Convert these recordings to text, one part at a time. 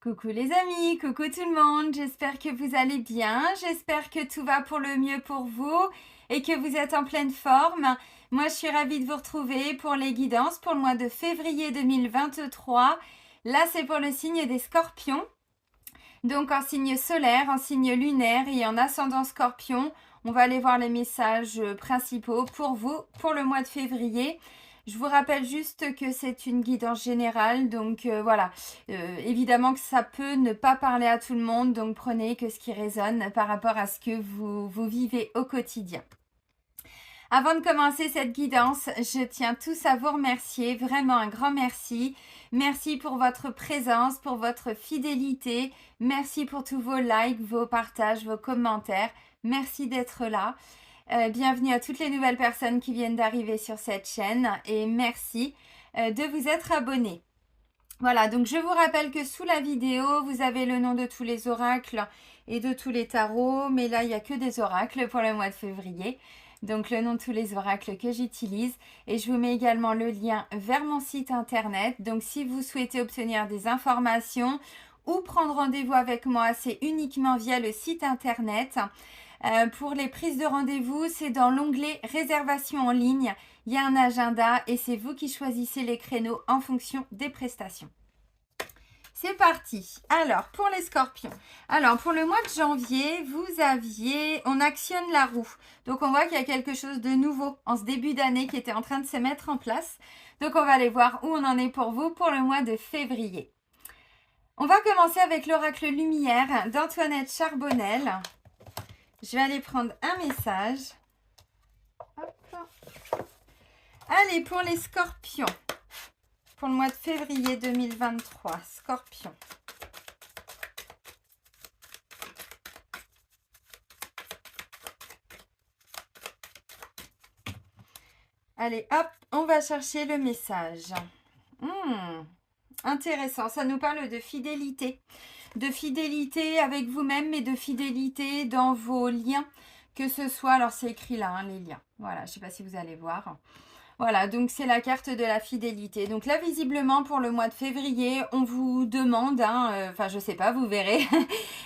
Coucou les amis, coucou tout le monde, j'espère que vous allez bien, j'espère que tout va pour le mieux pour vous et que vous êtes en pleine forme. Moi je suis ravie de vous retrouver pour les guidances pour le mois de février 2023. Là c'est pour le signe des scorpions, donc en signe solaire, en signe lunaire et en ascendant scorpion. On va aller voir les messages principaux pour vous pour le mois de février. Je vous rappelle juste que c'est une guidance générale, donc voilà, évidemment que ça peut ne pas parler à tout le monde, donc prenez que ce qui résonne par rapport à ce que vous vivez au quotidien. Avant de commencer cette guidance, je tiens tous à vous remercier, vraiment un grand merci. Merci pour votre présence, pour votre fidélité, merci pour tous vos likes, vos partages, vos commentaires, merci d'être là. Bienvenue à toutes les nouvelles personnes qui viennent d'arriver sur cette chaîne et merci de vous être abonnés. Voilà, donc je vous rappelle que sous la vidéo, vous avez le nom de tous les oracles et de tous les tarots, mais là, il n'y a que des oracles pour le mois de février. Donc le nom de tous les oracles que j'utilise. Et je vous mets également le lien vers mon site internet. Donc si vous souhaitez obtenir des informations ou prendre rendez-vous avec moi, c'est uniquement via le site internet. Pour les prises de rendez-vous, c'est dans l'onglet réservation en ligne. Il y a un agenda et c'est vous qui choisissez les créneaux en fonction des prestations. C'est parti. Alors, pour les scorpions. Alors, pour le mois de janvier, on actionne la roue. Donc, on voit qu'il y a quelque chose de nouveau en ce début d'année qui était en train de se mettre en place. Donc, on va aller voir où on en est pour vous pour le mois de février. On va commencer avec l'oracle lumière d'Antoinette Charbonnel. Je vais aller prendre un message. Hop. Allez, pour les scorpions. Pour le mois de février 2023. Scorpion. Allez, hop, on va chercher le message. Intéressant, ça nous parle de fidélité. De fidélité avec vous-même, mais de fidélité dans vos liens, que ce soit, alors c'est écrit là, les liens. Voilà, je ne sais pas si vous allez voir. Voilà, donc c'est la carte de la fidélité. Donc là, visiblement, pour le mois de février, on vous demande, enfin je sais pas, vous verrez,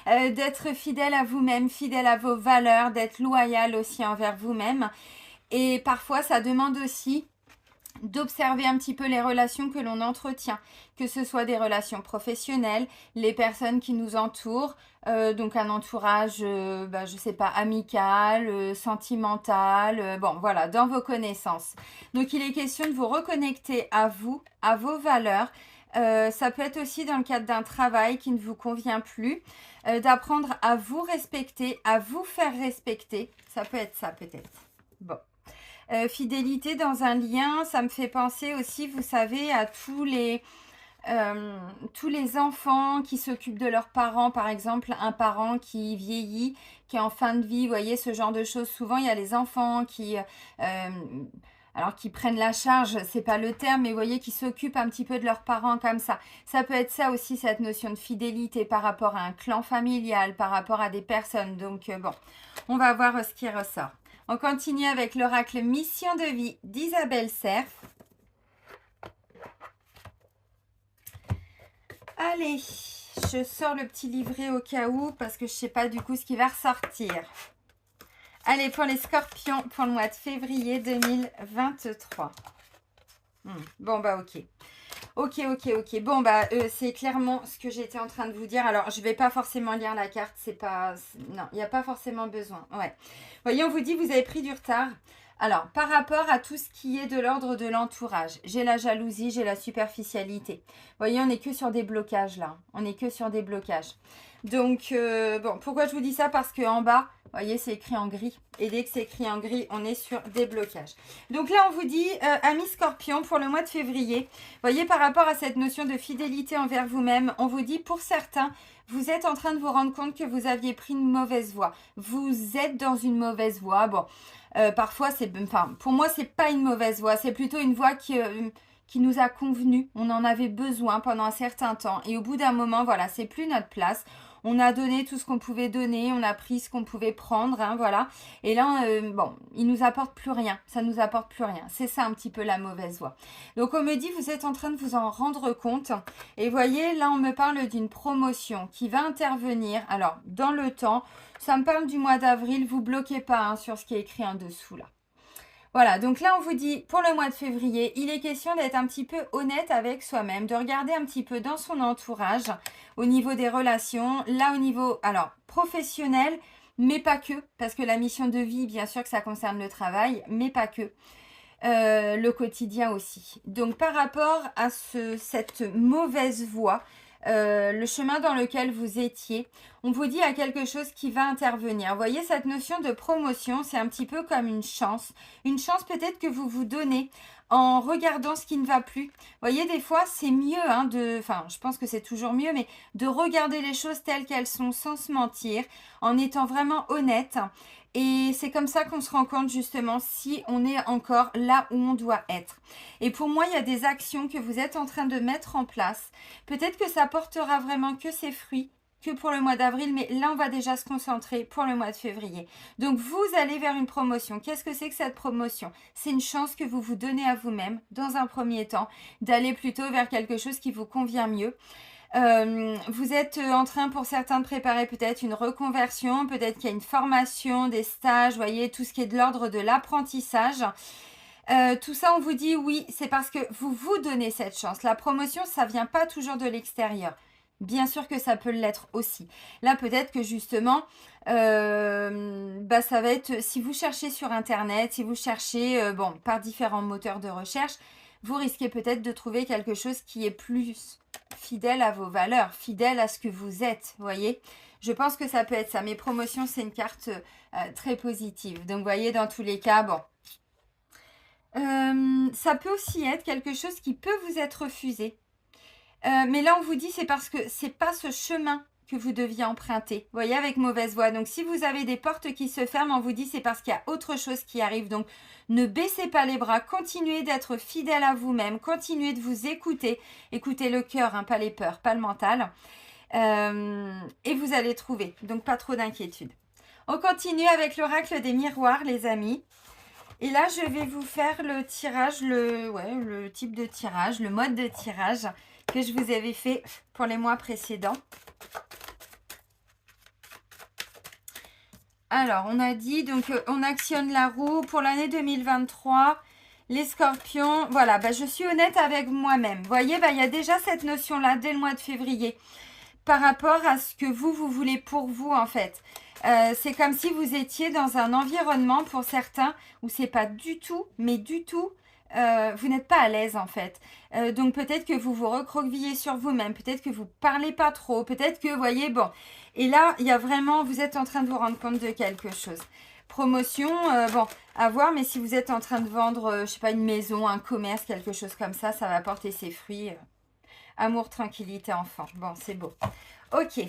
d'être fidèle à vous-même, fidèle à vos valeurs, d'être loyal aussi envers vous-même. Et parfois, ça demande aussi d'observer un petit peu les relations que l'on entretient, que ce soit des relations professionnelles, les personnes qui nous entourent, donc un entourage, je sais pas, amical, sentimental, bon voilà, dans vos connaissances. Donc il est question de vous reconnecter à vous, à vos valeurs. Ça peut être aussi dans le cadre d'un travail qui ne vous convient plus, d'apprendre à vous respecter, à vous faire respecter. Ça peut être ça peut-être. Bon. Fidélité dans un lien, ça me fait penser aussi, vous savez, à tous les enfants qui s'occupent de leurs parents, par exemple, un parent qui vieillit, qui est en fin de vie, vous voyez, ce genre de choses. Souvent, il y a les enfants qui prennent la charge, c'est pas le terme, mais vous voyez, qui s'occupent un petit peu de leurs parents comme ça. Ça peut être ça aussi, cette notion de fidélité par rapport à un clan familial, par rapport à des personnes. Donc, bon, on va voir ce qui ressort. On continue avec l'oracle Mission de vie d'Isabelle Cerf. Allez, je sors le petit livret au cas où parce que je ne sais pas du coup ce qui va ressortir. Allez, pour les scorpions, pour le mois de février 2023. Bon, bah ok. Ok. Bon, bah c'est clairement ce que j'étais en train de vous dire. Alors, je ne vais pas forcément lire la carte. Non, il n'y a pas forcément besoin. Ouais. Voyez, on vous dit, vous avez pris du retard. Alors, par rapport à tout ce qui est de l'ordre de l'entourage, j'ai la jalousie, j'ai la superficialité. Voyez, on n'est que sur des blocages là. On n'est que sur des blocages. Donc, bon, pourquoi je vous dis ça? Parce qu'en bas, vous voyez, c'est écrit en gris. Et dès que c'est écrit en gris, on est sur des blocages. Donc là, on vous dit, amis scorpions, pour le mois de février, voyez, par rapport à cette notion de fidélité envers vous-même, on vous dit, pour certains, vous êtes en train de vous rendre compte que vous aviez pris une mauvaise voie. Vous êtes dans une mauvaise voie. Bon, parfois, pour moi, c'est pas une mauvaise voie. C'est plutôt une voie qui nous a convenu. On en avait besoin pendant un certain temps. Et au bout d'un moment, voilà, c'est plus notre place. On a donné tout ce qu'on pouvait donner, on a pris ce qu'on pouvait prendre, hein, voilà. Et là, bon, il nous apporte plus rien, ça nous apporte plus rien. C'est ça un petit peu la mauvaise voie. Donc on me dit, vous êtes en train de vous en rendre compte. Et voyez, là on me parle d'une promotion qui va intervenir. Alors, dans le temps, ça me parle du mois d'avril, vous bloquez pas hein, sur ce qui est écrit en dessous là. Voilà, donc là on vous dit pour le mois de février, il est question d'être un petit peu honnête avec soi-même, de regarder un petit peu dans son entourage, au niveau des relations, là au niveau, alors professionnel, mais pas que, parce que la mission de vie, bien sûr que ça concerne le travail, mais pas que. Le quotidien aussi. Donc par rapport à cette mauvaise voie, le chemin dans lequel vous étiez, on vous dit à quelque chose qui va intervenir. Vous voyez, cette notion de promotion, c'est un petit peu comme une chance peut-être que vous vous donnez en regardant ce qui ne va plus. Vous voyez, des fois, c'est mieux, hein, enfin, je pense que c'est toujours mieux, mais de regarder les choses telles qu'elles sont sans se mentir, en étant vraiment honnête. Et c'est comme ça qu'on se rend compte justement si on est encore là où on doit être. Et pour moi, il y a des actions que vous êtes en train de mettre en place. Peut-être que ça portera vraiment que ses fruits que pour le mois d'avril, mais là, on va déjà se concentrer pour le mois de février. Donc, vous allez vers une promotion. Qu'est-ce que c'est que cette promotion? C'est une chance que vous vous donnez à vous-même, dans un premier temps, d'aller plutôt vers quelque chose qui vous convient mieux. Vous êtes en train pour certains de préparer peut-être une reconversion, peut-être qu'il y a une formation, des stages, vous voyez, tout ce qui est de l'ordre de l'apprentissage. Tout ça, on vous dit oui, c'est parce que vous vous donnez cette chance. La promotion, ça vient pas toujours de l'extérieur. Bien sûr que ça peut l'être aussi. Là, peut-être que justement, ça va être, si vous cherchez sur Internet, si vous cherchez par différents moteurs de recherche, vous risquez peut-être de trouver quelque chose qui est plus fidèle à vos valeurs, fidèle à ce que vous êtes, vous voyez. Je pense que ça peut être ça. Mes promotions, c'est une carte très positive. Donc, vous voyez, dans tous les cas, bon. Ça peut aussi être quelque chose qui peut vous être refusé. Mais là, on vous dit, c'est parce que c'est pas ce chemin que vous deviez emprunter. Vous voyez, avec mauvaise voie. Donc, si vous avez des portes qui se ferment, on vous dit, c'est parce qu'il y a autre chose qui arrive. Donc, ne baissez pas les bras. Continuez d'être fidèle à vous-même. Continuez de vous écouter. Écoutez le cœur, hein, pas les peurs, pas le mental. Et vous allez trouver. Donc, pas trop d'inquiétude. On continue avec l'oracle des miroirs, les amis. Et là, je vais vous faire le tirage, le type de tirage, le mode de tirage que je vous avais fait pour les mois précédents. Alors, on a dit, donc on actionne la roue pour l'année 2023. Les scorpions, voilà, je suis honnête avec moi-même. Vous voyez, il y a déjà cette notion-là dès le mois de février par rapport à ce que vous voulez pour vous, en fait. C'est comme si vous étiez dans un environnement, pour certains, où c'est pas du tout, mais du tout, vous n'êtes pas à l'aise en fait. Donc peut-être que vous vous recroquevillez sur vous-même, peut-être que vous parlez pas trop, peut-être que, vous voyez, bon. Et là, il y a vraiment, vous êtes en train de vous rendre compte de quelque chose. Promotion, à voir, mais si vous êtes en train de vendre, je sais pas, une maison, un commerce, quelque chose comme ça, ça va porter ses fruits. Amour, tranquillité, enfant. Bon, c'est beau. Ok.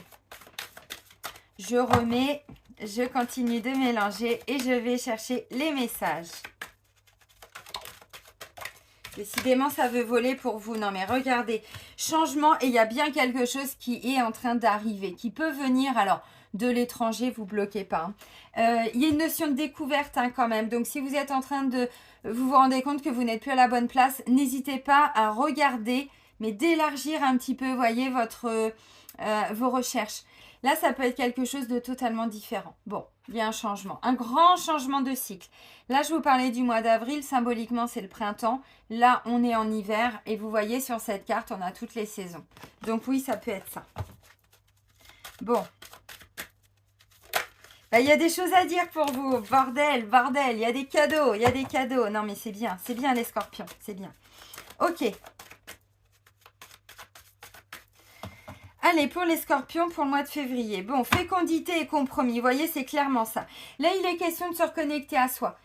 Je remets, je continue de mélanger et je vais chercher les messages. Décidément, ça veut voler pour vous. Non, mais regardez, changement et il y a bien quelque chose qui est en train d'arriver, qui peut venir, alors, de l'étranger, vous bloquez pas. Il y a une notion de découverte hein, quand même. Donc, si vous êtes en train de vous rendez compte que vous n'êtes plus à la bonne place, n'hésitez pas à regarder, mais d'élargir un petit peu, vous voyez, vos recherches. Là, ça peut être quelque chose de totalement différent. Bon, il y a un changement, un grand changement de cycle. Là, je vous parlais du mois d'avril, symboliquement, c'est le printemps. Là, on est en hiver et vous voyez sur cette carte, on a toutes les saisons. Donc oui, ça peut être ça. Bon. Il y a des choses à dire pour vous. Bordel, bordel, il y a des cadeaux, il y a des cadeaux. Non, mais c'est bien les scorpions, c'est bien. Ok. Allez, pour les scorpions, pour le mois de février. Bon, fécondité et compromis. Vous voyez, c'est clairement ça. Là, il est question de se reconnecter à soi.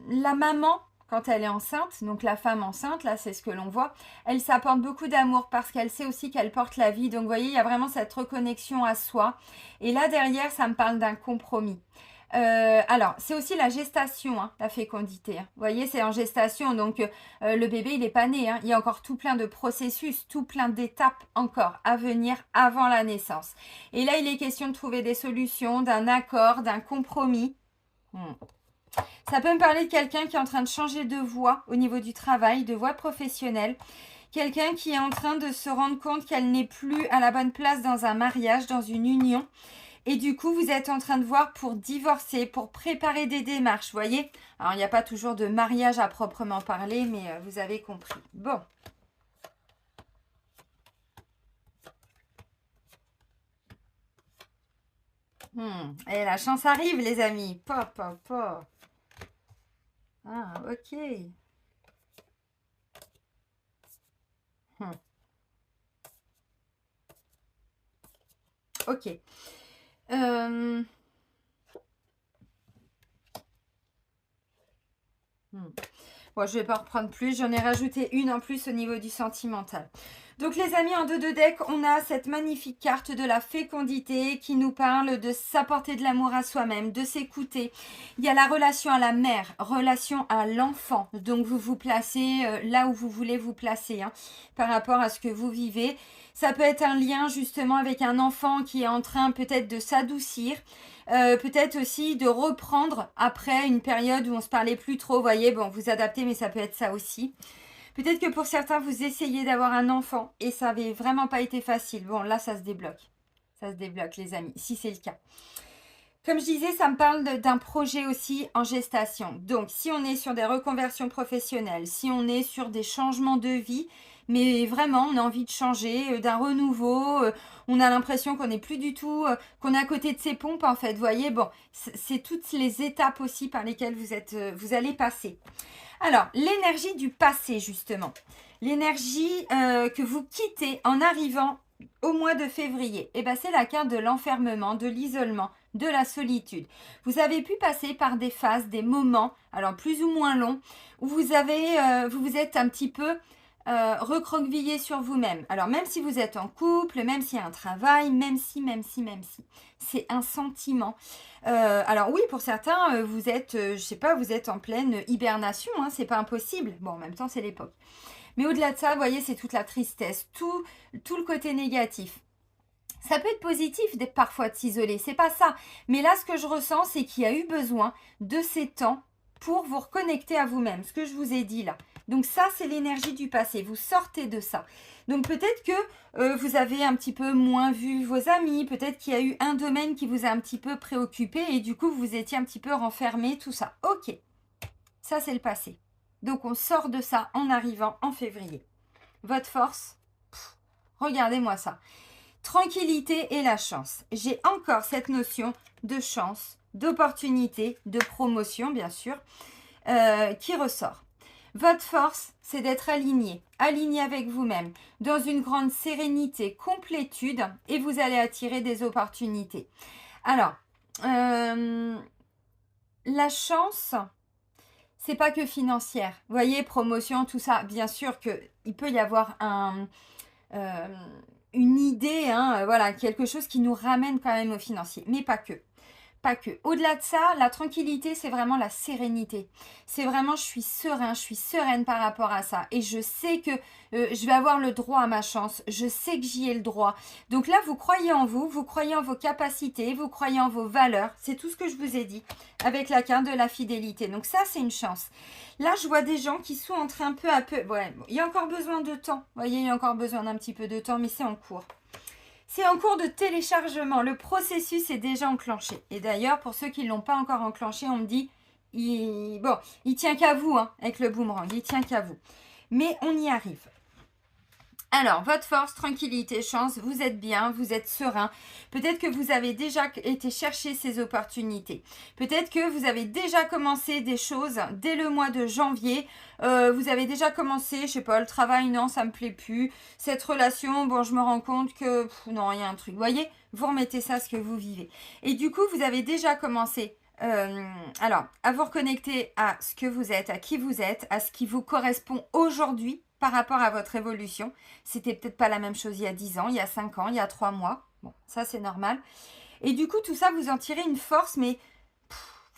La maman, quand elle est enceinte, donc la femme enceinte, là, c'est ce que l'on voit, elle s'apporte beaucoup d'amour parce qu'elle sait aussi qu'elle porte la vie. Donc, vous voyez, il y a vraiment cette reconnexion à soi. Et là, derrière, ça me parle d'un compromis. Alors, c'est aussi la gestation, hein, la fécondité. Hein. Vous voyez, c'est en gestation, donc le bébé, il n'est pas né. Hein. Il y a encore tout plein de processus, tout plein d'étapes encore à venir avant la naissance. Et là, il est question de trouver des solutions, d'un accord, d'un compromis. Ça peut me parler de quelqu'un qui est en train de changer de voie au niveau du travail, de voie professionnelle. Quelqu'un qui est en train de se rendre compte qu'elle n'est plus à la bonne place dans un mariage, dans une union. Et du coup, vous êtes en train de voir pour divorcer, pour préparer des démarches, vous voyez. Alors, il n'y a pas toujours de mariage à proprement parler, mais vous avez compris. Bon. Et la chance arrive, les amis. Pop, pop, pop. Ah, ok. Ok. Bon, je vais pas en reprendre plus. J'en ai rajouté une en plus au niveau du sentimental. Donc les amis, en 2 de deck, on a cette magnifique carte de la fécondité qui nous parle de s'apporter de l'amour à soi-même, de s'écouter. Il y a la relation à la mère, relation à l'enfant. Donc vous vous placez là où vous voulez vous placer hein, par rapport à ce que vous vivez. Ça peut être un lien justement avec un enfant qui est en train peut-être de s'adoucir. Peut-être aussi de reprendre après une période où on se parlait plus trop. Vous voyez, bon, vous adaptez, mais ça peut être ça aussi. Peut-être que pour certains, vous essayez d'avoir un enfant et ça n'avait vraiment pas été facile. Bon, là, ça se débloque. Ça se débloque, les amis, si c'est le cas. Comme je disais, ça me parle d'un projet aussi en gestation. Donc, si on est sur des reconversions professionnelles, si on est sur des changements de vie, mais vraiment, on a envie de changer, d'un renouveau, on a l'impression qu'on n'est plus du tout, qu'on est à côté de ses pompes, en fait. Vous voyez, bon, c'est toutes les étapes aussi par lesquelles vous allez passer. Alors, l'énergie du passé, justement. L'énergie que vous quittez en arrivant au mois de février. Et ben, c'est la carte de l'enfermement, de l'isolement, de la solitude. Vous avez pu passer par des phases, des moments, alors plus ou moins longs, où vous vous êtes un petit peu recroquevillé sur vous-même. Alors même si vous êtes en couple, même s'il y a un travail, même si, c'est un sentiment. Alors oui, pour certains, vous êtes, je sais pas, vous êtes en pleine hibernation, hein, c'est pas impossible. Bon, en même temps, c'est l'époque. Mais au-delà de ça, vous voyez, c'est toute la tristesse, tout le côté négatif. Ça peut être positif parfois de s'isoler, c'est pas ça. Mais là, ce que je ressens, c'est qu'il y a eu besoin de ces temps pour vous reconnecter à vous-même, ce que je vous ai dit là. Donc ça, c'est l'énergie du passé, vous sortez de ça. Donc peut-être que vous avez un petit peu moins vu vos amis, peut-être qu'il y a eu un domaine qui vous a un petit peu préoccupé et du coup, vous étiez un petit peu renfermé, tout ça. Ok, ça c'est le passé. Donc on sort de ça en arrivant en février. Votre force, regardez-moi ça. Tranquillité et la chance. J'ai encore cette notion de chance, d'opportunité, de promotion, bien sûr, qui ressort. Votre force, c'est d'être aligné avec vous-même, dans une grande sérénité, complétude, et vous allez attirer des opportunités. Alors, la chance, c'est pas que financière. Vous voyez, promotion, tout ça, bien sûr qu'il peut y avoir une idée, hein, voilà, quelque chose qui nous ramène quand même au financier, mais pas que. Pas que. Au-delà de ça, la tranquillité, c'est vraiment la sérénité. C'est vraiment, je suis serein, je suis sereine par rapport à ça. Et je sais que je vais avoir le droit à ma chance. Je sais que j'y ai le droit. Donc là, vous croyez en vous croyez en vos capacités, vous croyez en vos valeurs. C'est tout ce que je vous ai dit avec la carte de la fidélité. Donc ça, c'est une chance. Là, je vois des gens qui sont en train peu à peu... Ouais, il y a encore besoin de temps. Vous voyez, il y a encore besoin d'un petit peu de temps, mais c'est en cours. C'est en cours de téléchargement. Le processus est déjà enclenché. Et d'ailleurs, pour ceux qui ne l'ont pas encore enclenché, on me dit, il tient qu'à vous, hein, avec le boomerang. Il tient qu'à vous. Mais on y arrive. Alors, votre force, tranquillité, chance, vous êtes bien, vous êtes serein. Peut-être que vous avez déjà été chercher ces opportunités. Peut-être que vous avez déjà commencé des choses dès le mois de janvier. Vous avez déjà commencé, je sais pas, le travail, non, ça me plaît plus. Cette relation, bon, je me rends compte que, non, il y a un truc. Vous voyez, vous remettez ça à ce que vous vivez. Et du coup, vous avez déjà commencé alors, à vous reconnecter à ce que vous êtes, à qui vous êtes, à ce qui vous correspond aujourd'hui par rapport à votre évolution. C'était peut-être pas la même chose il y a 10 ans, il y a 5 ans, il y a 3 mois. Bon, ça c'est normal. Et du coup, tout ça, vous en tirez une force, mais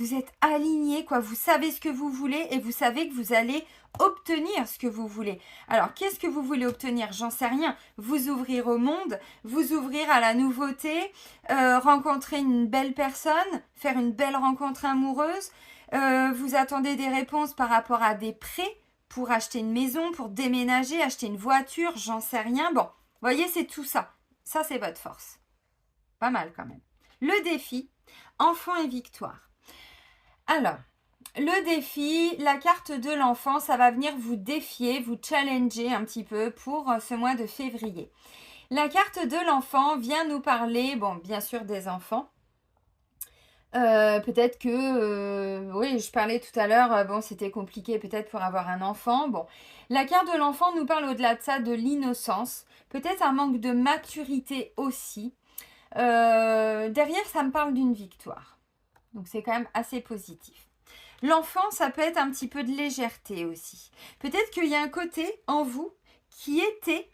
vous êtes aligné, quoi. Vous savez ce que vous voulez et vous savez que vous allez obtenir ce que vous voulez. Alors, qu'est-ce que vous voulez obtenir? J'en sais rien. Vous ouvrir au monde, vous ouvrir à la nouveauté, rencontrer une belle personne, faire une belle rencontre amoureuse. Vous attendez des réponses par rapport à des prêts pour acheter une maison, pour déménager, acheter une voiture, j'en sais rien. Bon, vous voyez, c'est tout ça. Ça, c'est votre force. Pas mal quand même. Le défi, enfant et victoire. Alors, le défi, la carte de l'enfant, ça va venir vous défier, vous challenger un petit peu pour ce mois de février. La carte de l'enfant vient nous parler, bon, bien sûr des enfants. Peut-être que, oui, je parlais tout à l'heure, bon, c'était compliqué peut-être pour avoir un enfant. Bon, la carte de l'enfant nous parle au-delà de ça de l'innocence, peut-être un manque de maturité aussi. Derrière, ça me parle d'une victoire. Donc, c'est quand même assez positif. L'enfant, ça peut être un petit peu de légèreté aussi. Peut-être qu'il y a un côté en vous qui était,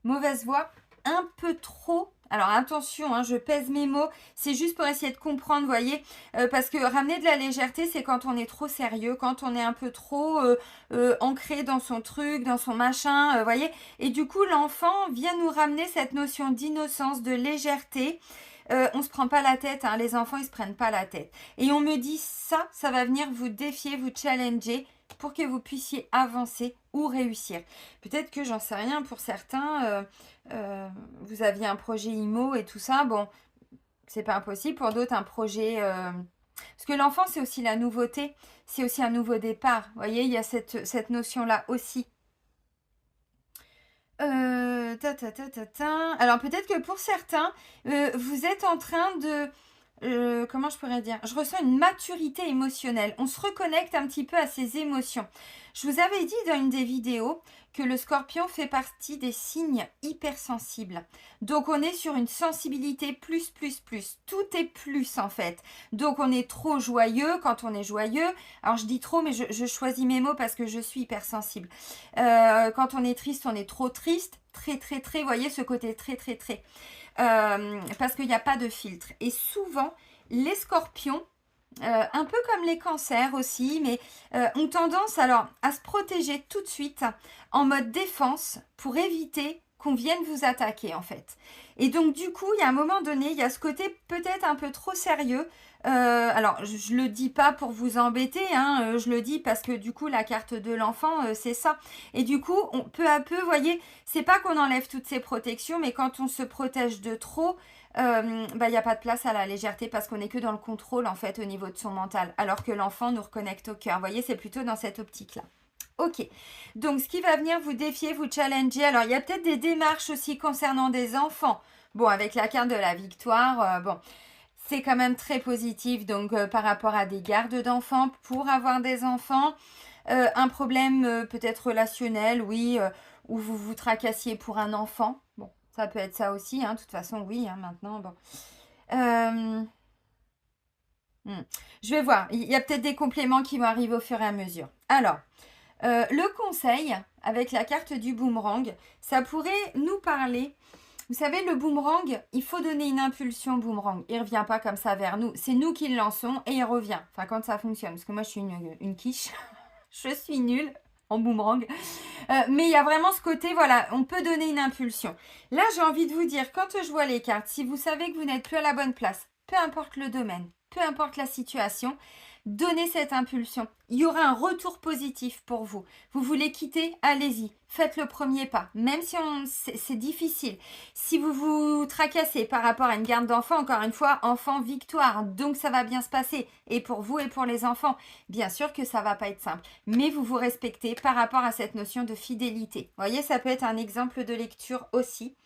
mauvaise voix, un peu trop. Alors attention, hein, je pèse mes mots, c'est juste pour essayer de comprendre, vous voyez, parce que ramener de la légèreté, c'est quand on est trop sérieux, quand on est un peu trop ancré dans son truc, dans son machin, vous voyez. Et du coup, l'enfant vient nous ramener cette notion d'innocence, de légèreté. On se prend pas la tête, hein, les enfants, ils se prennent pas la tête. Et on me dit ça va venir vous défier, vous challenger pour que vous puissiez avancer ou réussir. Peut-être que, j'en sais rien, pour certains, vous aviez un projet IMO et tout ça, bon, c'est pas impossible. Pour d'autres, un projet... Parce que l'enfant, c'est aussi la nouveauté, c'est aussi un nouveau départ. Vous voyez, il y a cette notion-là aussi. Alors peut-être que pour certains, vous êtes en train de... comment je pourrais dire? Je ressens une maturité émotionnelle. On se reconnecte un petit peu à ses émotions. Je vous avais dit dans une des vidéos que le scorpion fait partie des signes hypersensibles. Donc on est sur une sensibilité plus. Tout est plus en fait. Donc on est trop joyeux quand on est joyeux. Alors je dis trop mais je choisis mes mots parce que je suis hypersensible. Quand on est triste, on est trop triste. Très. Vous voyez ce côté très. Parce qu'il n'y a pas de filtre. Et souvent, les scorpions, un peu comme les cancers aussi, mais ont tendance alors à se protéger tout de suite en mode défense pour éviter qu'on vienne vous attaquer en fait. Et donc du coup, il y a un moment donné, il y a ce côté peut-être un peu trop sérieux. Alors, je le dis pas pour vous embêter, hein, je le dis parce que du coup, la carte de l'enfant, c'est ça. Et du coup, peu à peu, vous voyez, c'est pas qu'on enlève toutes ces protections, mais quand on se protège de trop, il n'y a pas de place à la légèreté parce qu'on n'est que dans le contrôle en fait au niveau de son mental, alors que l'enfant nous reconnecte au cœur. Vous voyez, c'est plutôt dans cette optique-là. Ok, donc ce qui va venir vous défier, vous challenger, alors il y a peut-être des démarches aussi concernant des enfants. Bon, avec la carte de la victoire, bon, c'est quand même très positif, donc par rapport à des gardes d'enfants, pour avoir des enfants, un problème peut-être relationnel, oui, où vous vous tracassiez pour un enfant, bon, ça peut être ça aussi, hein, de toute façon, oui, hein, maintenant, bon. Je vais voir, il y a peut-être des compléments qui vont arriver au fur et à mesure. Alors, le conseil, avec la carte du boomerang, ça pourrait nous parler. Vous savez, le boomerang, il faut donner une impulsion au boomerang. Il ne revient pas comme ça vers nous. C'est nous qui le lançons et il revient. Enfin, quand ça fonctionne. Parce que moi, je suis une quiche. Je suis nulle en boomerang. Mais il y a vraiment ce côté, voilà, on peut donner une impulsion. Là, j'ai envie de vous dire, quand je vois les cartes, si vous savez que vous n'êtes plus à la bonne place, peu importe le domaine, peu importe la situation, donnez cette impulsion. Il y aura un retour positif pour vous. Vous voulez quitter, allez-y. Faites le premier pas. Même si c'est difficile. Si vous vous tracassez par rapport à une garde d'enfants, encore une fois, enfant victoire. Donc ça va bien se passer. Et pour vous et pour les enfants. Bien sûr que ça va pas être simple. Mais vous vous respectez par rapport à cette notion de fidélité. Vous voyez, ça peut être un exemple de lecture aussi.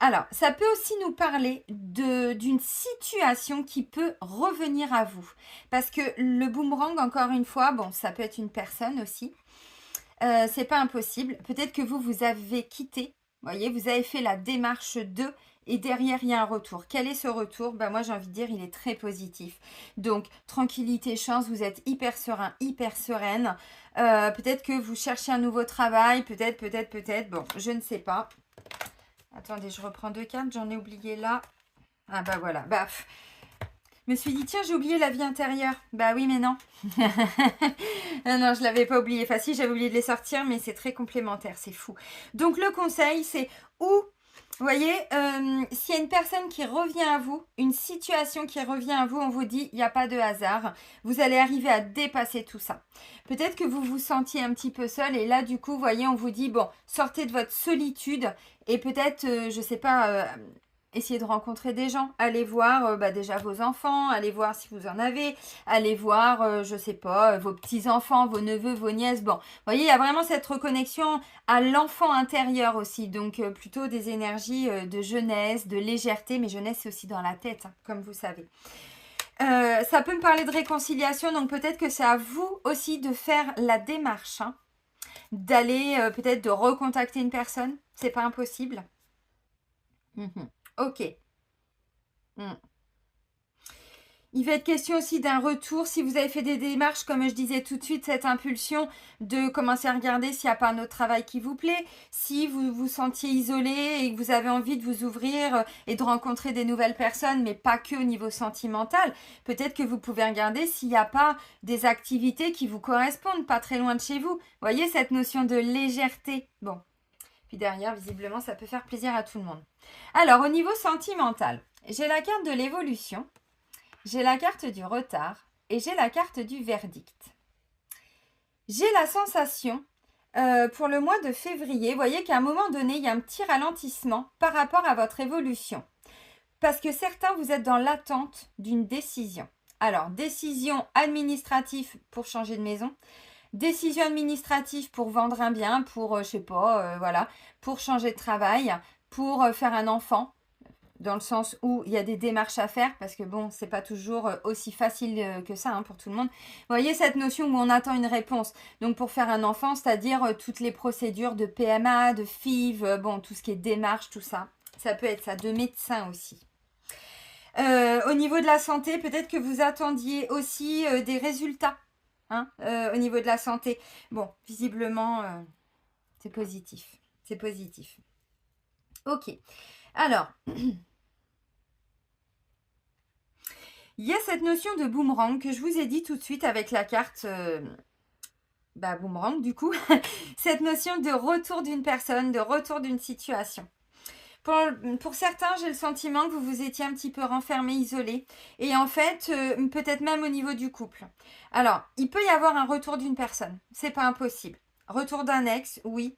Alors, ça peut aussi nous parler d'une situation qui peut revenir à vous. Parce que le boomerang, encore une fois, bon, ça peut être une personne aussi. C'est pas impossible. Peut-être que vous avez quitté. Vous voyez, vous avez fait la démarche de... Et derrière, il y a un retour. Quel est ce retour? Moi, j'ai envie de dire, il est très positif. Donc, tranquillité, chance, vous êtes hyper serein, hyper sereine. Peut-être que vous cherchez un nouveau travail. Peut-être. Bon, je ne sais pas. Attendez, je reprends 2 cartes. J'en ai oublié là. Ah bah voilà. Bah, je me suis dit, tiens, j'ai oublié la vie intérieure. Bah oui, mais non. Ah non, je l'avais pas oublié. Enfin, si, j'avais oublié de les sortir, mais c'est très complémentaire, c'est fou. Donc, le conseil, c'est où, vous voyez, s'il y a une personne qui revient à vous, une situation qui revient à vous, on vous dit, il n'y a pas de hasard. Vous allez arriver à dépasser tout ça. Peut-être que vous vous sentiez un petit peu seul, et là, du coup, vous voyez, on vous dit, bon, sortez de votre solitude, et peut-être, je sais pas, essayez de rencontrer des gens. Allez voir déjà vos enfants, allez voir si vous en avez, allez voir, je sais pas, vos petits-enfants, vos neveux, vos nièces. Bon, vous voyez, il y a vraiment cette reconnexion à l'enfant intérieur aussi. Donc, plutôt des énergies de jeunesse, de légèreté. Mais jeunesse, c'est aussi dans la tête, hein, comme vous savez. Ça peut me parler de réconciliation. Donc, peut-être que c'est à vous aussi de faire la démarche. Hein, d'aller peut-être de recontacter une personne. C'est pas impossible. Mhm. Ok. Mm. Il va être question aussi d'un retour, si vous avez fait des démarches, comme je disais tout de suite, cette impulsion de commencer à regarder s'il n'y a pas un autre travail qui vous plaît, si vous vous sentiez isolé et que vous avez envie de vous ouvrir et de rencontrer des nouvelles personnes, mais pas que au niveau sentimental, peut-être que vous pouvez regarder s'il n'y a pas des activités qui vous correspondent, pas très loin de chez vous. Vous voyez cette notion de légèreté. Bon, puis derrière, visiblement, ça peut faire plaisir à tout le monde. Alors, au niveau sentimental, j'ai la carte de l'évolution. J'ai la carte du retard et j'ai la carte du verdict. J'ai la sensation pour le mois de février, vous voyez qu'à un moment donné, il y a un petit ralentissement par rapport à votre évolution. Parce que certains, vous êtes dans l'attente d'une décision. Alors, décision administrative pour changer de maison, décision administrative pour vendre un bien, pour, je sais pas, voilà, pour changer de travail, pour faire un enfant, dans le sens où il y a des démarches à faire, parce que bon, c'est pas toujours aussi facile que ça hein, pour tout le monde. Vous voyez cette notion où on attend une réponse. Donc pour faire un enfant, c'est-à-dire toutes les procédures de PMA, de FIV, bon, tout ce qui est démarche, tout ça. Ça peut être ça, de médecin aussi. Au niveau de la santé, peut-être que vous attendiez aussi des résultats hein, au niveau de la santé. Bon, visiblement, c'est positif. C'est positif. Ok. Alors, il y a cette notion de boomerang que je vous ai dit tout de suite avec la carte boomerang du coup. Cette notion de retour d'une personne, de retour d'une situation. Pour certains, j'ai le sentiment que vous vous étiez un petit peu renfermé, isolé. Et en fait, peut-être même au niveau du couple. Alors, il peut y avoir un retour d'une personne. C'est pas impossible. Retour d'un ex, oui.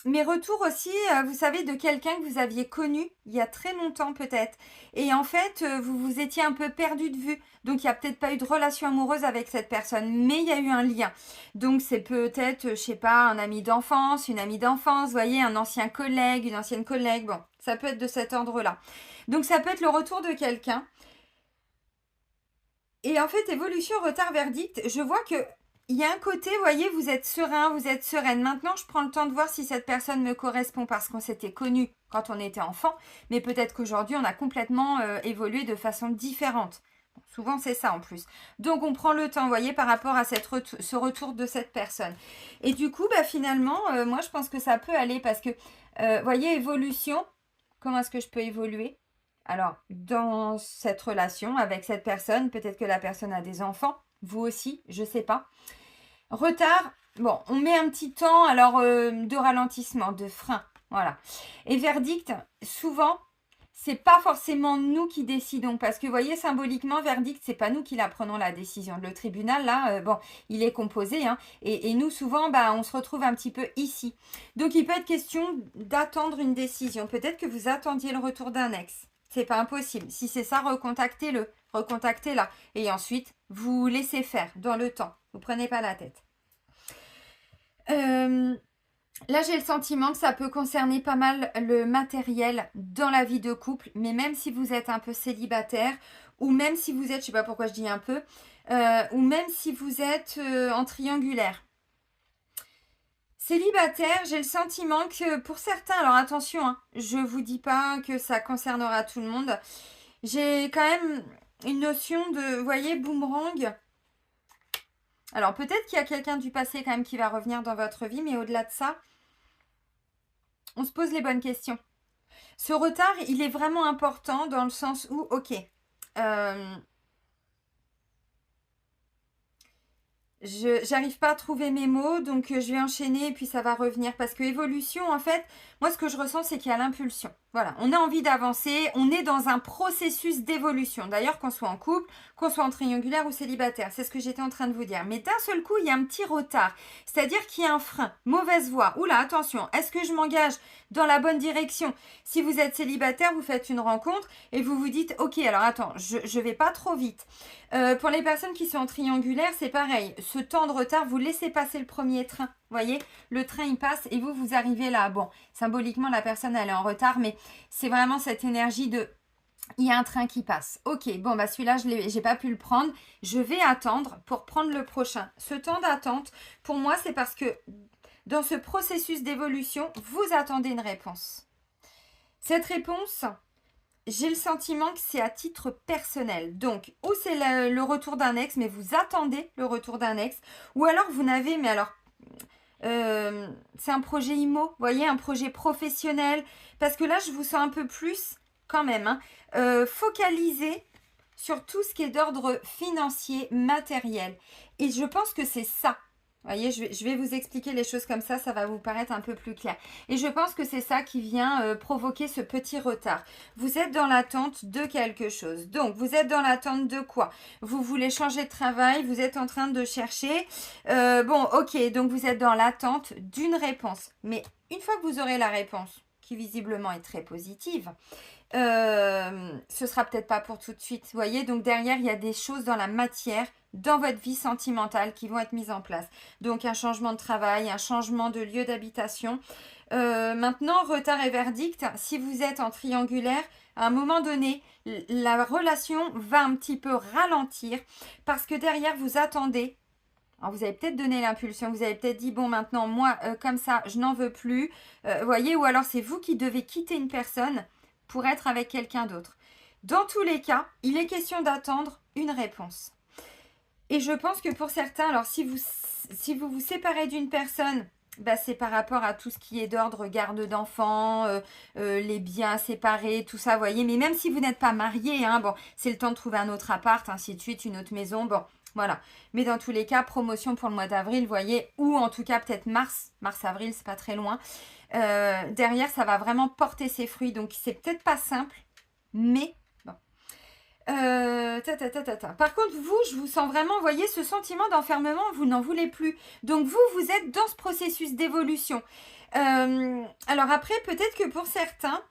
Mais retour aussi, vous savez, de quelqu'un que vous aviez connu il y a très longtemps peut-être. Et en fait, vous vous étiez un peu perdu de vue. Donc, il n'y a peut-être pas eu de relation amoureuse avec cette personne, mais il y a eu un lien. Donc, c'est peut-être, je sais pas, un ami d'enfance, une amie d'enfance, vous voyez, un ancien collègue, une ancienne collègue. Bon, ça peut être de cet ordre-là. Donc, ça peut être le retour de quelqu'un. Et en fait, évolution, retard, verdict, je vois que il y a un côté, vous voyez, vous êtes serein, vous êtes sereine. Maintenant, je prends le temps de voir si cette personne me correspond parce qu'on s'était connus quand on était enfant. Mais peut-être qu'aujourd'hui, on a complètement évolué de façon différente. Bon, souvent, c'est ça en plus. Donc, on prend le temps, vous voyez, par rapport à ce retour de cette personne. Et du coup, finalement, moi, je pense que ça peut aller parce que, vous voyez, évolution, comment est-ce que je peux évoluer? Alors, dans cette relation avec cette personne, peut-être que la personne a des enfants, vous aussi, je ne sais pas. Retard, bon, on met un petit temps alors de ralentissement, de frein, voilà. Et verdict, souvent, c'est pas forcément nous qui décidons parce que vous voyez symboliquement verdict, c'est pas nous qui la prenons la décision. Le tribunal là, bon, il est composé hein, et nous souvent, on se retrouve un petit peu ici. Donc il peut être question d'attendre une décision. Peut-être que vous attendiez le retour d'un ex. C'est pas impossible. Si c'est ça, recontactez-le, recontactez-la. Et ensuite, vous laissez faire dans le temps. Vous prenez pas la tête. Là, j'ai le sentiment que ça peut concerner pas mal le matériel dans la vie de couple. Mais même si vous êtes un peu célibataire, ou même si vous êtes, je sais pas pourquoi je dis un peu, ou même si vous êtes en triangulaire. Célibataire, j'ai le sentiment que pour certains, alors attention, hein, je vous dis pas que ça concernera tout le monde. J'ai quand même une notion de, vous voyez, boomerang. Alors peut-être qu'il y a quelqu'un du passé quand même qui va revenir dans votre vie, mais au-delà de ça, on se pose les bonnes questions. Ce retard, il est vraiment important dans le sens où, ok, euh, j'arrive pas à trouver mes mots, donc je vais enchaîner et puis ça va revenir. Parce que évolution, en fait, moi ce que je ressens, c'est qu'il y a l'impulsion. Voilà, on a envie d'avancer, on est dans un processus d'évolution. D'ailleurs, qu'on soit en couple, qu'on soit en triangulaire ou célibataire, c'est ce que j'étais en train de vous dire. Mais d'un seul coup, il y a un petit retard. C'est-à-dire qu'il y a un frein, mauvaise voie. Oula, attention, est-ce que je m'engage dans la bonne direction? Si vous êtes célibataire, vous faites une rencontre et vous vous dites, ok, alors attends, je vais pas trop vite. Pour les personnes qui sont en triangulaire, c'est pareil. Ce temps de retard, vous laissez passer le premier train. Vous voyez, le train il passe et vous arrivez là. Bon, symboliquement, la personne elle est en retard, mais c'est vraiment cette énergie de il y a un train qui passe. Ok, bon, bah celui-là, j'ai pas pu le prendre. Je vais attendre pour prendre le prochain. Ce temps d'attente, pour moi, c'est parce que dans ce processus d'évolution, vous attendez une réponse. Cette réponse, j'ai le sentiment que c'est à titre personnel. Donc, ou c'est le retour d'un ex, mais vous attendez le retour d'un ex, ou alors vous n'avez, mais alors, c'est un projet IMO, vous voyez, un projet professionnel, parce que là, je vous sens un peu plus, quand même, focalisé sur tout ce qui est d'ordre financier, matériel. Et je pense que c'est ça. Vous voyez, je vais vous expliquer les choses comme ça va vous paraître un peu plus clair. Et je pense que c'est ça qui vient provoquer ce petit retard. Vous êtes dans l'attente de quelque chose. Donc, vous êtes dans l'attente de quoi? Vous voulez changer de travail, vous êtes en train de chercher. Bon, ok, donc vous êtes dans l'attente d'une réponse. Mais une fois que vous aurez la réponse, qui visiblement est très positive, ce sera peut-être pas pour tout de suite. Vous voyez, donc derrière, il y a des choses dans la matière, dans votre vie sentimentale qui vont être mises en place. Donc un changement de travail, un changement de lieu d'habitation. Maintenant, retard et verdict, si vous êtes en triangulaire, à un moment donné, la relation va un petit peu ralentir parce que derrière, vous attendez. Alors vous avez peut-être donné l'impulsion, vous avez peut-être dit, bon maintenant, moi, comme ça, je n'en veux plus. Voyez, ou alors c'est vous qui devez quitter une personne pour être avec quelqu'un d'autre. Dans tous les cas, il est question d'attendre une réponse. Et je pense que pour certains, alors si vous vous séparez d'une personne, bah, c'est par rapport à tout ce qui est d'ordre garde d'enfants, les biens séparés, tout ça, vous voyez. Mais même si vous n'êtes pas marié, bon, c'est le temps de trouver un autre appart, ainsi de suite, une autre maison, bon, voilà. Mais dans tous les cas, promotion pour le mois d'avril, vous voyez, ou en tout cas peut-être mars-avril, c'est pas très loin. Derrière, ça va vraiment porter ses fruits, donc c'est peut-être pas simple, mais bon. Par contre, vous, je vous sens vraiment, vous voyez, ce sentiment d'enfermement, vous n'en voulez plus. Donc vous êtes dans ce processus d'évolution. Alors après, peut-être que pour certains,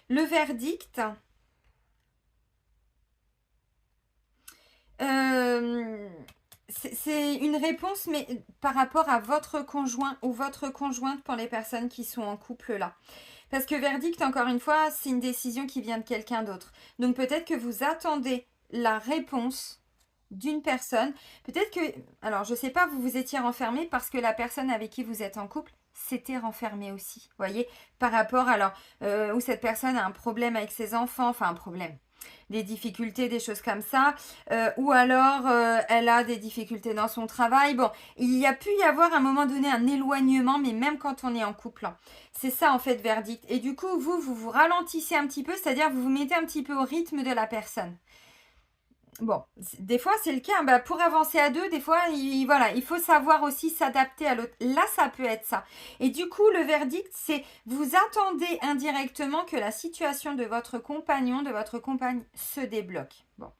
le verdict, c'est une réponse, mais par rapport à votre conjoint ou votre conjointe pour les personnes qui sont en couple là. Parce que verdict, encore une fois, c'est une décision qui vient de quelqu'un d'autre. Donc peut-être que vous attendez la réponse d'une personne. Peut-être que, alors je sais pas, vous vous étiez renfermé parce que la personne avec qui vous êtes en couple s'était renfermée aussi. Vous voyez, par rapport, alors, où cette personne a un problème avec ses enfants, enfin un problème. Des difficultés, des choses comme ça, ou alors elle a des difficultés dans son travail. Bon, il y a pu y avoir à un moment donné un éloignement, mais même quand on est en couple. C'est ça en fait verdict. Et du coup, vous ralentissez un petit peu, c'est-à-dire vous vous mettez un petit peu au rythme de la personne. Bon, des fois c'est le cas, bah, pour avancer à deux, des fois voilà, il faut savoir aussi s'adapter à l'autre. Là, ça peut être ça. Et du coup, le verdict, c'est vous attendez indirectement que la situation de votre compagnon, de votre compagne se débloque. Bon,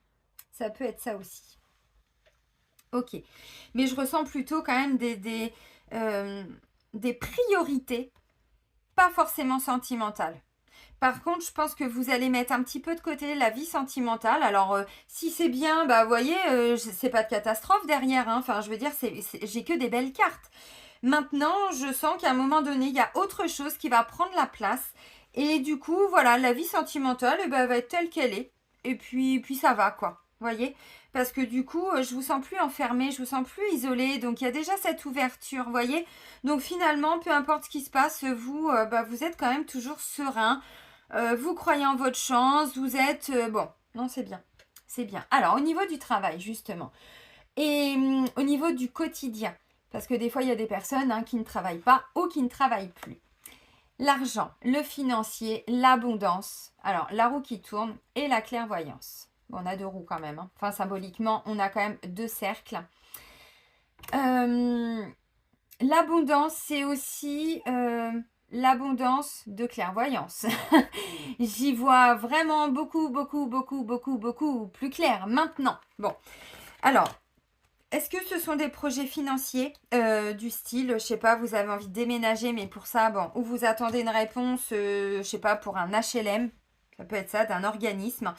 ça peut être ça aussi. Ok, mais je ressens plutôt quand même des priorités, pas forcément sentimentales. Par contre, je pense que vous allez mettre un petit peu de côté la vie sentimentale. Alors, si c'est bien, bah, vous voyez, c'est pas de catastrophe derrière. Enfin, je veux dire, j'ai que des belles cartes. Maintenant, je sens qu'à un moment donné, il y a autre chose qui va prendre la place. Et du coup, voilà, la vie sentimentale, va être telle qu'elle est. Et puis ça va, quoi. Vous voyez? Parce que du coup, je vous sens plus enfermée, je vous sens plus isolée. Donc, il y a déjà cette ouverture, vous voyez? Donc, finalement, peu importe ce qui se passe, vous êtes quand même toujours serein. Vous croyez en votre chance, vous êtes... bon, non, c'est bien. C'est bien. Alors, au niveau du travail, justement, et au niveau du quotidien, parce que des fois, il y a des personnes qui ne travaillent pas ou qui ne travaillent plus. L'argent, le financier, l'abondance. Alors, la roue qui tourne et la clairvoyance. Bon, on a 2 roues quand même. Hein. Enfin, symboliquement, on a quand même 2 cercles. L'abondance, c'est aussi l'abondance de clairvoyance. J'y vois vraiment beaucoup, beaucoup, beaucoup, beaucoup, beaucoup plus clair maintenant. Bon, alors, est-ce que ce sont des projets financiers du style, je sais pas, vous avez envie de déménager, mais pour ça, bon, ou vous attendez une réponse, je sais pas, pour un HLM, ça peut être ça, d'un organisme.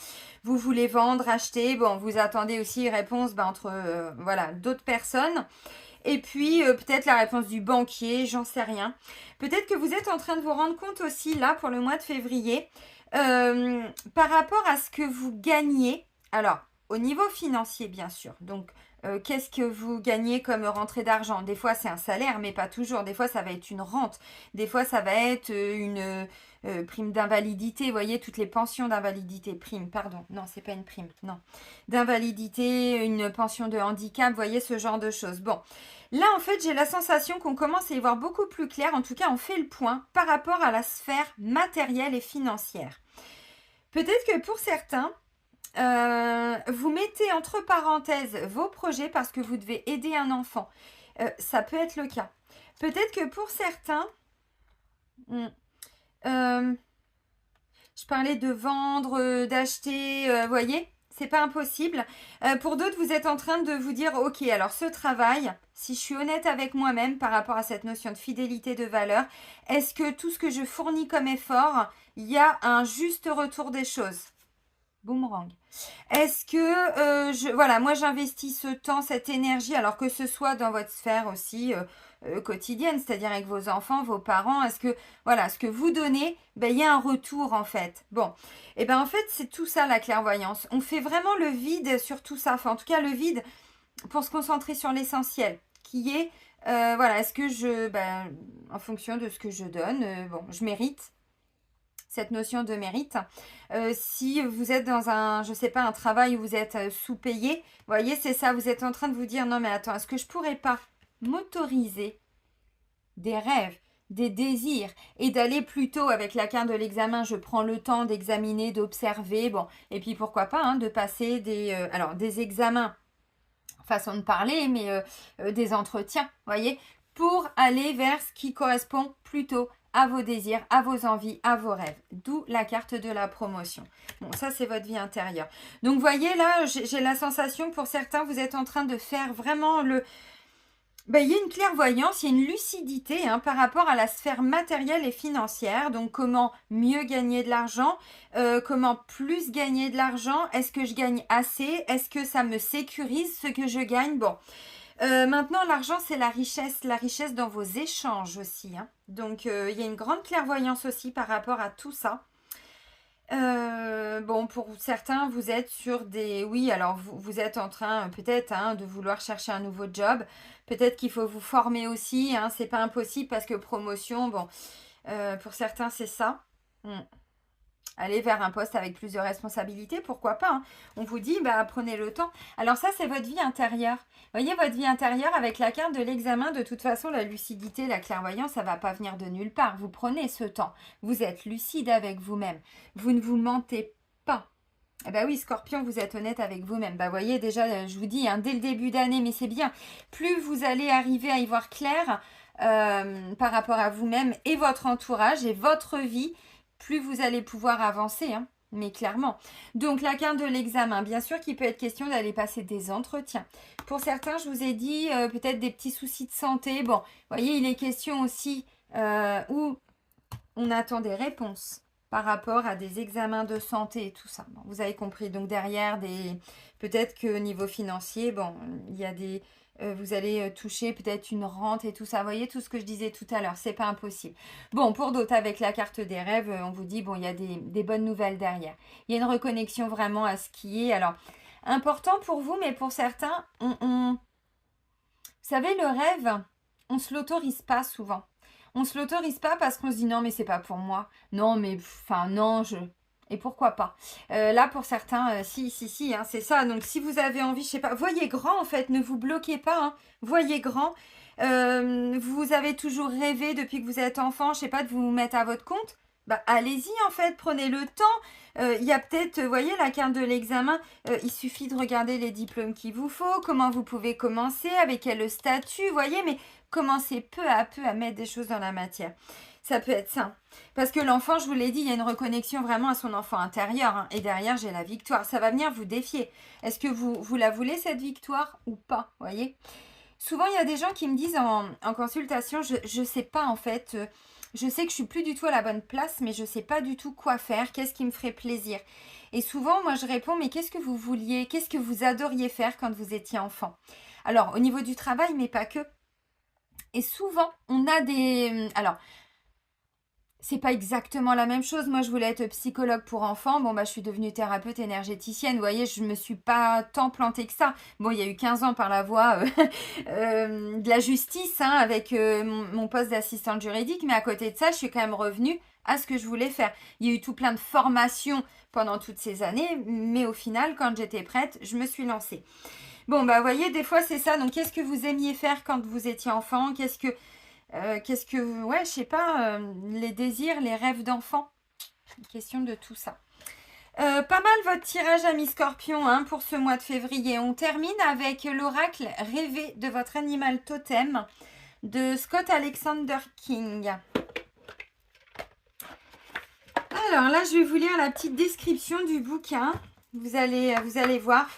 Vous voulez vendre, acheter, bon, vous attendez aussi une réponse entre, voilà, d'autres personnes. Et puis, peut-être la réponse du banquier, j'en sais rien. Peut-être que vous êtes en train de vous rendre compte aussi, là, pour le mois de février, par rapport à ce que vous gagnez. Alors, au niveau financier, bien sûr. Donc, qu'est-ce que vous gagnez comme rentrée d'argent? Des fois, c'est un salaire, mais pas toujours. Des fois, ça va être une rente. Des fois, ça va être une prime d'invalidité. Vous voyez, toutes les pensions d'invalidité. Prime, pardon. Non, c'est pas une prime. Non. D'invalidité, une pension de handicap. Vous voyez, ce genre de choses. Bon. Là, en fait, j'ai la sensation qu'on commence à y voir beaucoup plus clair. En tout cas, on fait le point par rapport à la sphère matérielle et financière. Peut-être que pour certains, vous mettez entre parenthèses vos projets parce que vous devez aider un enfant. Ça peut être le cas. Peut-être que pour certains, je parlais de vendre, d'acheter, vous voyez, c'est pas impossible. Pour d'autres, vous êtes en train de vous dire, ok, alors ce travail, si je suis honnête avec moi-même par rapport à cette notion de fidélité de valeur, est-ce que tout ce que je fournis comme effort, il y a un juste retour des choses? Boomerang. Est-ce que, voilà, moi j'investis ce temps, cette énergie, alors que ce soit dans votre sphère aussi quotidienne, c'est-à-dire avec vos enfants, vos parents, est-ce que, voilà, ce que vous donnez, ben, il y a un retour en fait. Bon, et ben en fait c'est tout ça la clairvoyance. On fait vraiment le vide sur tout ça, enfin en tout cas le vide pour se concentrer sur l'essentiel, qui est, voilà, est-ce que en fonction de ce que je donne, bon, je mérite cette notion de mérite. Si vous êtes dans un, je sais pas, un travail où vous êtes sous-payé, vous voyez, c'est ça, vous êtes en train de vous dire, non mais attends, est-ce que je pourrais pas m'autoriser des rêves, des désirs et d'aller plutôt avec la carte de l'examen, je prends le temps d'examiner, d'observer, bon, et puis pourquoi pas, hein, de passer des examens, façon de parler, mais des entretiens, voyez, pour aller vers ce qui correspond plutôt à vos désirs, à vos envies, à vos rêves. D'où la carte de la promotion. Bon, ça, c'est votre vie intérieure. Donc, vous voyez, là, j'ai la sensation que pour certains, vous êtes en train de faire vraiment il y a une clairvoyance, il y a une lucidité par rapport à la sphère matérielle et financière. Donc, comment mieux gagner de l'argent, comment plus gagner de l'argent, est-ce que je gagne assez, est-ce que ça me sécurise ce que je gagne. Bon, maintenant, l'argent, c'est la richesse dans vos échanges aussi. Donc, il y a une grande clairvoyance aussi par rapport à tout ça. Bon, pour certains, vous êtes sur des... Oui, alors vous êtes en train peut-être de vouloir chercher un nouveau job. Peut-être qu'il faut vous former aussi. C'est pas impossible parce que promotion, bon, pour certains, c'est ça. Aller vers un poste avec plus de responsabilités, pourquoi pas. On vous dit, prenez le temps. Alors ça, c'est votre vie intérieure. Vous voyez, votre vie intérieure avec la carte de l'examen, de toute façon, la lucidité, la clairvoyance, ça ne va pas venir de nulle part. Vous prenez ce temps. Vous êtes lucide avec vous-même. Vous ne vous mentez pas. Eh bien oui, Scorpion, vous êtes honnête avec vous-même. Vous voyez, déjà, je vous dis, dès le début d'année, mais c'est bien. Plus vous allez arriver à y voir clair par rapport à vous-même et votre entourage et votre vie, plus vous allez pouvoir avancer, mais clairement. Donc, la carte de l'examen, bien sûr qu'il peut être question d'aller passer des entretiens. Pour certains, je vous ai dit peut-être des petits soucis de santé. Bon, vous voyez, il est question aussi où on attend des réponses par rapport à des examens de santé et tout ça. Bon, vous avez compris. Donc, derrière, peut-être qu'au niveau financier, bon, il y a des... vous allez toucher peut-être une rente et tout ça. Vous voyez tout ce que je disais tout à l'heure, c'est pas impossible. Bon, pour d'autres, avec la carte des rêves, on vous dit, bon, il y a des bonnes nouvelles derrière. Il y a une reconnexion vraiment à ce qui est. Alors, important pour vous, mais pour certains, vous savez, le rêve, on se l'autorise pas souvent. On se l'autorise pas parce qu'on se dit, non, mais c'est pas pour moi. Non, mais, enfin, non, Et pourquoi pas là, pour certains, si, c'est ça. Donc, si vous avez envie, je sais pas, voyez grand, en fait. Ne vous bloquez pas. Voyez grand. Vous avez toujours rêvé depuis que vous êtes enfant, je sais pas, de vous mettre à votre compte. Bah, allez-y en fait, prenez le temps. Il y a peut-être, vous voyez, la carte de l'examen, il suffit de regarder les diplômes qu'il vous faut, comment vous pouvez commencer, avec quel statut, vous voyez, mais commencez peu à peu à mettre des choses dans la matière. Ça peut être ça. Parce que l'enfant, je vous l'ai dit, il y a une reconnexion vraiment à son enfant intérieur. Hein, et derrière, j'ai la victoire. Ça va venir vous défier. Est-ce que vous la voulez, cette victoire, ou pas? Vous voyez? Souvent, il y a des gens qui me disent en consultation, je ne sais pas en fait, je sais que je suis plus du tout à la bonne place, mais je ne sais pas du tout quoi faire, qu'est-ce qui me ferait plaisir. Et souvent, moi, je réponds, mais qu'est-ce que vous vouliez, qu'est-ce que vous adoriez faire quand vous étiez enfant? Alors, au niveau du travail, mais pas que. Et souvent, on a des... Alors, c'est pas exactement la même chose. Moi, je voulais être psychologue pour enfants. Bon, bah, je suis devenue thérapeute énergéticienne. Vous voyez, je me suis pas tant plantée que ça. Bon, il y a eu 15 ans par la voie de la justice, hein, avec mon poste d'assistante juridique. Mais à côté de ça, je suis quand même revenue à ce que je voulais faire. Il y a eu tout plein de formations pendant toutes ces années. Mais au final, quand j'étais prête, je me suis lancée. Bon, bah, vous voyez, des fois, c'est ça. Donc, qu'est-ce que vous aimiez faire quand vous étiez enfant? Qu'est-ce que, ouais, je sais pas, les désirs, les rêves d'enfant. Question de tout ça. Pas mal votre tirage ami Scorpion hein, pour ce mois de février. On termine avec l'oracle rêvé de votre animal totem de Scott Alexander King. Alors là, je vais vous lire la petite description du bouquin. Vous allez voir.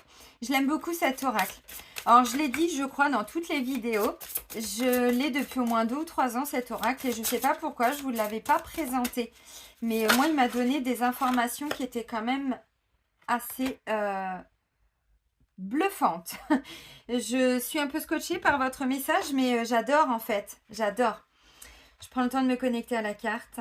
Je l'aime beaucoup cet oracle. Alors, je l'ai dit, je crois, dans toutes les vidéos. Je l'ai depuis au moins 2 ou 3 ans, cet oracle. Et je ne sais pas pourquoi, je ne vous l'avais pas présenté. Mais moi, il m'a donné des informations qui étaient quand même assez bluffantes. Je suis un peu scotchée par votre message, mais j'adore en fait. J'adore. Je prends le temps de me connecter à la carte.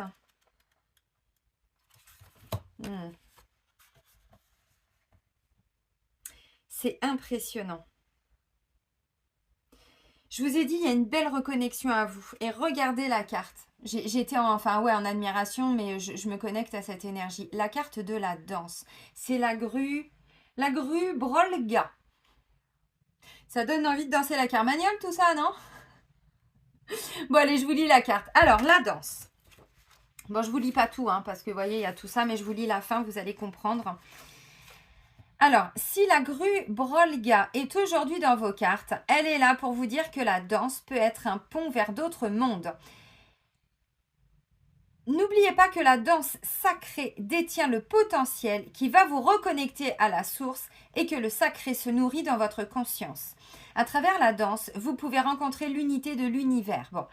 C'est impressionnant. Je vous ai dit, il y a une belle reconnexion à vous. Et regardez la carte. J'étais en admiration, mais je me connecte à cette énergie. La carte de la danse. C'est la grue Brolga. Ça donne envie de danser la carmagnole, tout ça, non? Bon, allez, je vous lis la carte. Alors, la danse. Bon, je vous lis pas tout, hein, parce que vous voyez, il y a tout ça, mais je vous lis la fin, vous allez comprendre. Alors, si la grue Brolga est aujourd'hui dans vos cartes, elle est là pour vous dire que la danse peut être un pont vers d'autres mondes. N'oubliez pas que la danse sacrée détient le potentiel qui va vous reconnecter à la source et que le sacré se nourrit dans votre conscience. À travers la danse, vous pouvez rencontrer l'unité de l'univers. Bon,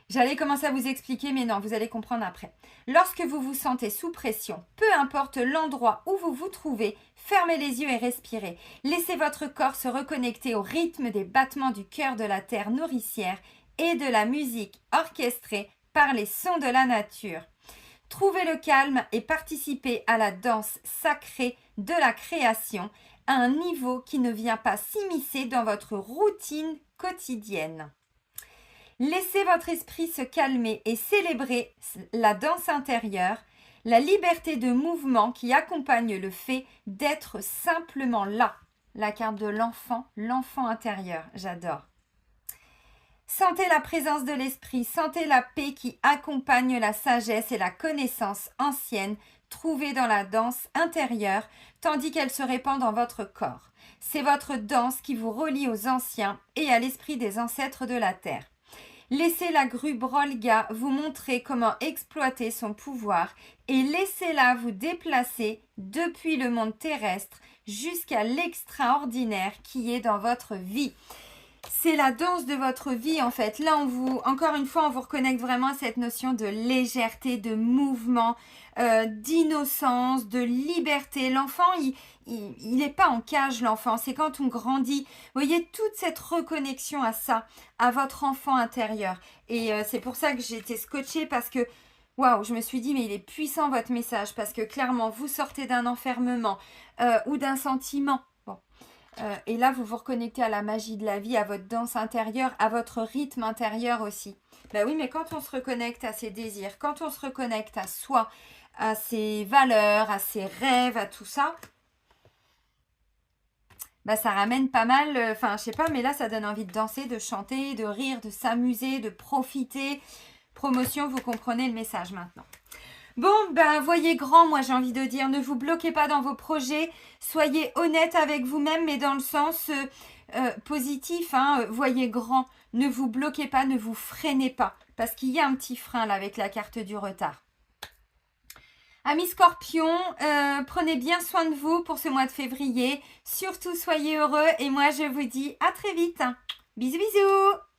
j'allais commencer à vous expliquer, mais non, vous allez comprendre après. Lorsque vous vous sentez sous pression, peu importe l'endroit où vous vous trouvez, fermez les yeux et respirez. Laissez votre corps se reconnecter au rythme des battements du cœur de la terre nourricière et de la musique orchestrée par les sons de la nature. Trouvez le calme et participez à la danse sacrée de la création à un niveau qui ne vient pas s'immiscer dans votre routine quotidienne. Laissez votre esprit se calmer et célébrer la danse intérieure, la liberté de mouvement qui accompagne le fait d'être simplement là. La carte de l'enfant intérieur, j'adore. Sentez la présence de l'esprit, sentez la paix qui accompagne la sagesse et la connaissance ancienne trouvée dans la danse intérieure, tandis qu'elle se répand dans votre corps. C'est votre danse qui vous relie aux anciens et à l'esprit des ancêtres de la terre. Laissez la grue Brolga vous montrer comment exploiter son pouvoir et laissez-la vous déplacer depuis le monde terrestre jusqu'à l'extraordinaire qui est dans votre vie. C'est la danse de votre vie en fait. Là, encore une fois, on vous reconnecte vraiment à cette notion de légèreté, de mouvement, d'innocence, de liberté. L'enfant, il n'est pas en cage, l'enfant. C'est quand on grandit. Vous voyez, toute cette reconnexion à ça, à votre enfant intérieur. Et c'est pour ça que j'ai été scotchée parce que waouh, je me suis dit, mais il est puissant votre message parce que clairement, vous sortez d'un enfermement ou d'un sentiment. Et là, vous vous reconnectez à la magie de la vie, à votre danse intérieure, à votre rythme intérieur aussi. Ben oui, mais quand on se reconnecte à ses désirs, quand on se reconnecte à soi, à ses valeurs, à ses rêves, à tout ça, bah, ça ramène pas mal, enfin, je sais pas, mais là, ça donne envie de danser, de chanter, de rire, de s'amuser, de profiter. Promotion, vous comprenez le message maintenant. Bon, ben, voyez grand, moi j'ai envie de dire, ne vous bloquez pas dans vos projets, soyez honnête avec vous-même, mais dans le sens positif, hein, voyez grand, ne vous bloquez pas, ne vous freinez pas, parce qu'il y a un petit frein là avec la carte du retard. Amis Scorpion, prenez bien soin de vous pour ce mois de février, surtout soyez heureux et moi je vous dis à très vite. Bisous bisous.